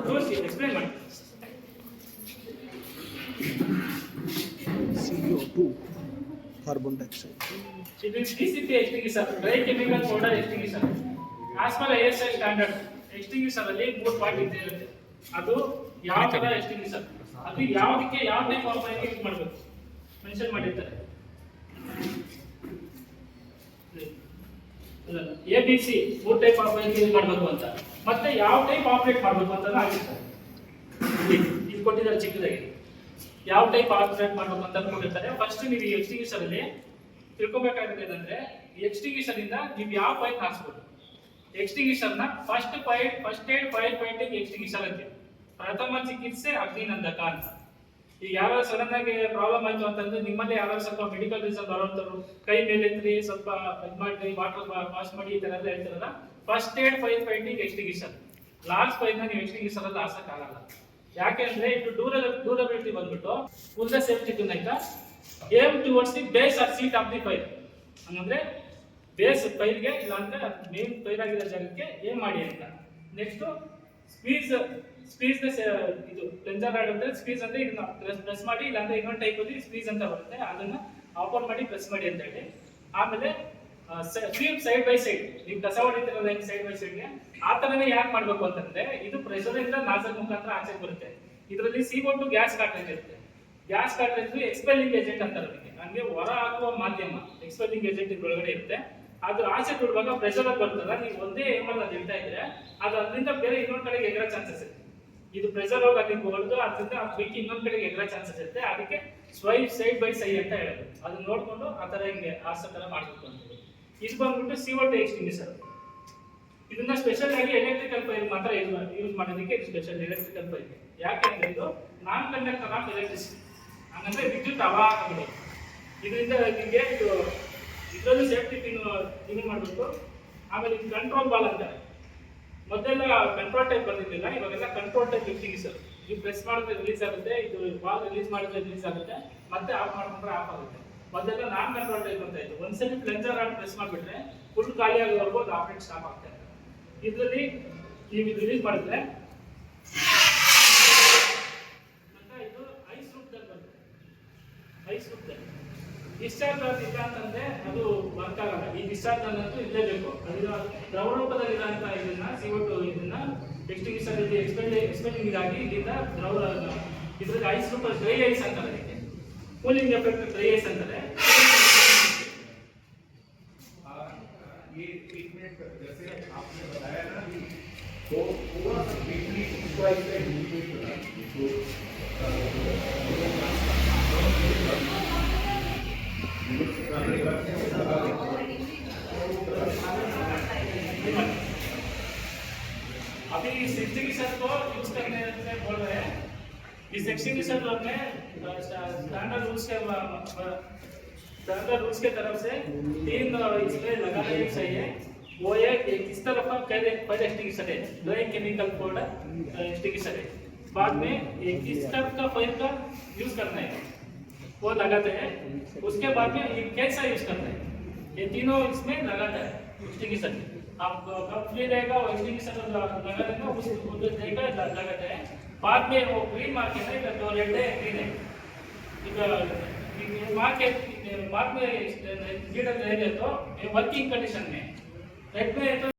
ತೋರಿಸಿ ಎಕ್ಸ್ಪ್ಲೇನ್ ಮಾಡಿ. CO2 carbon dioxide. It is DCP extinguisher, dry chemical powder extinguisher. As per ASI standard, extinguisher ಅಲ್ಲಿ 3 part ಇರುತ್ತೆ. ಅದು ಯಾವ ತರ ಎಕ್ಸ್ಟಿಂಗ್ವಿಷರ್, ಅದು ಯಾವುದಕ್ಕೆ ಯಾವ ಟೈಪ್ ಆಫ್ ಫೈರ್ಗೆ ಯೂಸ್ ಮಾಡಬೇಕು ಮೆನ್ಷನ್ ಮಾಡಿರ್ತಾರೆ. ABC 3 ಟೈಪ್ ಆಫ್ ಫೈರ್ಗೆ ಯೂಸ್ ಮಾಡಬೇಕು ಅಂತ, ಮತ್ತೆ ಯಾವ ಟೈಪ್ ಆಪರೇಟ್ ಮಾಡಬೇಕು ಅಂತ ಆಗಿರ್ತಾರೆ. ಇದು ಕೊಟ್ಟಿದ್ದಾರೆ ಚಿಕ್ಕದಾಗಿ, ಯಾವ ಟೈಪ್ ಆಪರೇಟ್ ಮಾಡಬೇಕು ಅಂತ ಕೊಟ್ಟಿರ್ತಾರೆ. ಫಸ್ಟ್ ನೀವು ಈ ಎಕ್ಸ್ಟಿಂಗ್ವಿಷರ್ ಅಲ್ಲಿ ತಿಳ್ಕೊಬೇಕಾಗಿದೆ ಏನಂದ್ರೆ, ಎಕ್ಸ್ಟಿಂಗ್ವಿಷರ್ ಇಂದ ನೀವು ಯಾವ ಫೈರ್ ಹಾಕ್ಸ್ಬೋದು. ಎಕ್ಸ್ಟಿಂಗ್ವಿಷರ್ ನ first aid fire fighting extinguisher ಅಂತ, ಪ್ರಥಮ ಚಿಕಿತ್ಸೆ ಅಗ್ನಿನಂದಕ ಅಂತ. ಈಗ ಯಾರೋ ಸಡನ್ ಆಗಿ ಪ್ರಾಬ್ಲಮ್ ಆಯ್ತು ಅಂತಂದ್ರೆ, ನಿಮ್ಮಲ್ಲಿ ಯಾರು ಸ್ವಲ್ಪ ಮೆಡಿಕಲ್ ರೀಸನ್ ಬರೋಂಥವ್ರು ಕೈ ಮೇಲೆ ಎತ್ರಿ, ಸ್ವಲ್ಪ ಇದು ಮಾಡಿ, ವಾಟರ್ ವಾಶ್ ಮಾಡಿ, ಈ ತರ ಎಲ್ಲ ಹೇಳ್ತಾರಲ್ಲ, first aid fire fighting extinguisher. Last fire ನ ನೀವು ಎಕ್ಸ್ಟಿಂಗ್ವಿಷರ್ ಅಲ್ಲಿ ಹಾಸಕ್ ಆಗಲ್ಲ. ಯಾಕೆಂದ್ರೆ ಇದು ಡ್ಯೂರಬಿಲಿಟಿ ಬಂದ್ಬಿಟ್ಟು ಫುಲ್ ಸೇಫ್ಟಿ ಪಿನ್ ಆಯ್ತಾ, aim towards the base or seat of the fire. ಹಂಗಂದ್ರೆ ಬೇಸ್ ಫೈರ್ಗೆ ಇಲ್ಲ ಅಂದ್ರೆ ಮೇನ್ ಫೈರ್ ಆಗಿರೋ ಜಾಗಕ್ಕೆ ಏಮ್ ಮಾಡಿ ಅಂತ. ನೆಕ್ಸ್ಟ್ ಸ್ಕ್ವೀಸ್ ಇದು ಪ್ಲೆಂಜರ್ ರಾಡ್ ಅಂತ, ಸ್ಕ್ವೀಸ್ ಅಂದ್ರೆ ಇದನ್ನ ಪ್ರೆಸ್ ಮಾಡಿ, ಇಲ್ಲ ಅಂದ್ರೆ ಇನ್ನೊಂದು ಟೈಪ್ ಅಲ್ಲಿ ಸ್ಕ್ವೀಸ್ ಅಂತ ಬರುತ್ತೆ, ಅದನ್ನ ಓಪನ್ ಮಾಡಿ ಪ್ರೆಸ್ ಮಾಡಿ ಅಂತ ಹೇಳಿ. ಆಮೇಲೆ ಸ್ವೀಪ್ ಸೈಡ್ ಬೈ ಸೈಡ್, ನೀವು ಕಸ ಹೊಡಿತೀರಲ್ಲ ಹಿಂಗ್ ಸೈಡ್ ಬೈ ಸೈಡ್ಗೆ, ಆ ತರನೇ ಯಾಕೆ ಮಾಡ್ಬೇಕು ಅಂತಂದ್ರೆ, ಇದು ಪ್ರೆಷರ್ ಇಂದ ನಾಸಲ್ ಮುಖಾಂತರ ಆಚೆ ಬರುತ್ತೆ. ಇದರಲ್ಲಿ CO2 ಗ್ಯಾಸ್ ಕಾರ್ಟ್ರೇಜ್ ಇರುತ್ತೆ. ಗ್ಯಾಸ್ ಕಾರ್ಟ್ರೇಜ್ ಎಕ್ಸ್ಪೆಲ್ಲಿಂಗ್ ಏಜೆಂಟ್ ಅಂತಾರೆ ಅದಕ್ಕೆ, ಹಂಗೆ ಹೊರ ಹಾಕುವ ಮಾಧ್ಯಮ ಎಕ್ಸ್ಪೆಲ್ಲಿಂಗ್ ಏಜೆಂಟ್ ಇದ್ರೊಳಗಡೆ ಇರುತ್ತೆ. ಅದ್ರ ಆಚೆ ಬಿಡುವಾಗ ಪ್ರೆಷರ್ ಬರ್ತಲ್ಲ, ನೀವು ಒಂದೇ ಏಮಲ್ಲಿ ಅದು ಇಡ್ತಾ ಇದ್ರೆ ಅದು ಅದರಿಂದ ಬೇರೆ ಇನ್ನೊಂದ್ ಕಡೆಗೆ ಎಗರೋ ಚಾನ್ಸಸ್ ಇರುತ್ತೆ. ಇದು ಪ್ರೆಷರ್ ಹೋಗಿ ಅದಕ್ಕೆ ಹೊಡೆದು ಅದರಿಂದ ಬಿಟ್ಟು ಇನ್ನೊಂದ್ ಕಡೆಗೆ ಎಗರೋ ಚಾನ್ಸಸ್ ಇರುತ್ತೆ. ಅದಕ್ಕೆ ಸ್ವೈಪ್ ಸೈಡ್ ಬೈ ಸೈಡ್ ಅಂತ ಹೇಳೋದು. ಅದನ್ನ ನೋಡ್ಕೊಂಡು ಆ ತರ ಹಿಂಗೆ ಆರ್ಸೋ ತರ ಮಾಡ್ಬೇಕು ಅಂತ. ಇದು ಬಂದ್ಬಿಟ್ಟು CO2 ಎಕ್ಸ್ಟಿಂಗ್ವಿಷರ್. ಇದನ್ನ ಸ್ಪೆಷಲ್ ಆಗಿ ಎಲೆಕ್ಟ್ರಿಕಲ್ ಫೈರ್ ಮಾತ್ರ ಯೂಸ್ ಮಾಡೋದಕ್ಕೆ ಇದು ಸ್ಪೆಷಲ್ ಎಲೆಕ್ಟ್ರಿಕಲ್ ಫೈರ್. ಯಾಕೆಂದ್ರೆ ಇದು ನಾನ್ ಕಂಡಕ್ಟರ್ ಆಫ್ ಎಲೆಕ್ಟ್ರಿಸಿಟಿ, ಹಂಗಂದ್ರೆ ವಿದ್ಯುತ್ ಅವಾಹಕಗಳು. ಇದರಿಂದ ನಿಮಗೆ ಇದು ಇದರಲ್ಲೂ ಸೇಫ್ಟಿ ಪಿನ್ ಮಾಡಬೇಕು. ಆಮೇಲೆ ಇದು ಕಂಟ್ರೋಲ್ ಬಾಲ್ ಅಂತಾರೆ. ಮೊದಲೆಲ್ಲ ಕಂಟ್ರೋಲ್ ಟೈಪ್ ಬಂದಿರಲಿಲ್ಲ, ಇವಾಗೆಲ್ಲ ಕಂಟ್ರೋಲ್ ಟೈಪ್ ಎಕ್ಸ್ಟಿಂಗ್ವಿಷರ್. ನೀವು ಪ್ರೆಸ್ ಮಾಡಿದ್ರೆ ರಿಲೀಸ್ ಆಗುತ್ತೆ, ಇದು ಬಾಲ್ ರಿಲೀಸ್ ಮಾಡಿದ್ರೆ ರಿಲೀಸ್ ಆಗುತ್ತೆ, ಮತ್ತೆ ಆಫ್ ಮಾಡ್ಕೊಂಡ್ರೆ ಆಫ್ ಆಗುತ್ತೆ. ಮೊದಲೆಲ್ಲ ನಾನ್ ಕಂಟ್ರೋಲ್ ಟೈಪ್ ಅಂತ ಇತ್ತು, ಒಂದ್ಸಲಿ ಪ್ಲೆಂಜರ್ ರಾಡ್ ಪ್ರೆಸ್ ಮಾಡಿಬಿಟ್ರೆ ಫುಲ್ ಖಾಲಿ ಆಗೋವರೆಗೂ ಅದು ಆಪರೇಟ್ ಸ್ಟಾಪ್ ಆಗ್ತಾ ಇದೆ. ಇದರಲ್ಲಿ ನೀವು ಇದು ರಿಲೀಸ್ ಮಾಡಿದ್ರೆ ಇದು ಐಸ್ ರೂಪದಲ್ಲಿ ಬರುತ್ತೆ. ಐಸ್ ರೂಪದಲ್ಲಿ ಡಿಸ್ಚಾರ್ಜ್ ಇಲ್ಲ ಅಂತಂದ್ರೆ ಅದು ವರ್ಕ್ ಆಗಲ್ಲ. ಈ ಡಿಸ್ಚಾರ್ಜ್ ಅನ್ನೋದು ಇರಲೇಬೇಕು. ಅದನ್ನ ದ್ರವ ರೂಪದಲ್ಲಿ ಇರೋಂಥ ಇದನ್ನ CO2 ಇದನ್ನ ಎಕ್ಸ್ಟಿಂಗ್ವಿಷರ್ ಇದೆ ಎಕ್ಸ್ಪೆಲ್ಲಿಂಗ್ ಇದಾಗಿ ಇಲ್ಲಿಂದ ದ್ರವ ಇದ್ರಲ್ಲಿ ಐಸ್ ರೂಪ ಡ್ರೈ ಐಸ್ ಅಂತಾರೆ, ಅದಕ್ಕೆ ಕೂಲಿಂಗ್ ಎಫೆಕ್ಟ್ ಡ್ರೈ ಐಸ್ ಅಂತಾರೆ. ये ट्रीटमेंट जैसे आपने बताया ना, तो पूरा ट्रीटमेंट इसका अभी इस एक्सटिंग्विशर को यूज करने में बोल रहे हैं. इस एक्सटिंग्विशर में स्टैंडर्ड रूल्स के तरफ से 3 इसमें लगाने चाहिए. वो एक इस तरफ का फायर एक्सटिंग्विशर है, ड्राई केमिकल पाउडर एक्सटिंग्विशर है. बाद में एक इस तरफ का फायर का यूज करना है, वो लगाते हैं. उसके बाद में ये कैसा यूज करना है, ये तीनों इसमें लगाता है एक्सटिंग्विशर. आप कब फ्री रहेगा वो एक्सटिंग्विशर लगा देगा, उस देगा लगाते हैं. बाद में वो ग्रीन मार्क है ना, तो रेड है ग्रीन है, मार्क में लीडर रहेगा तो वर्किंग कंडीशन में रेड में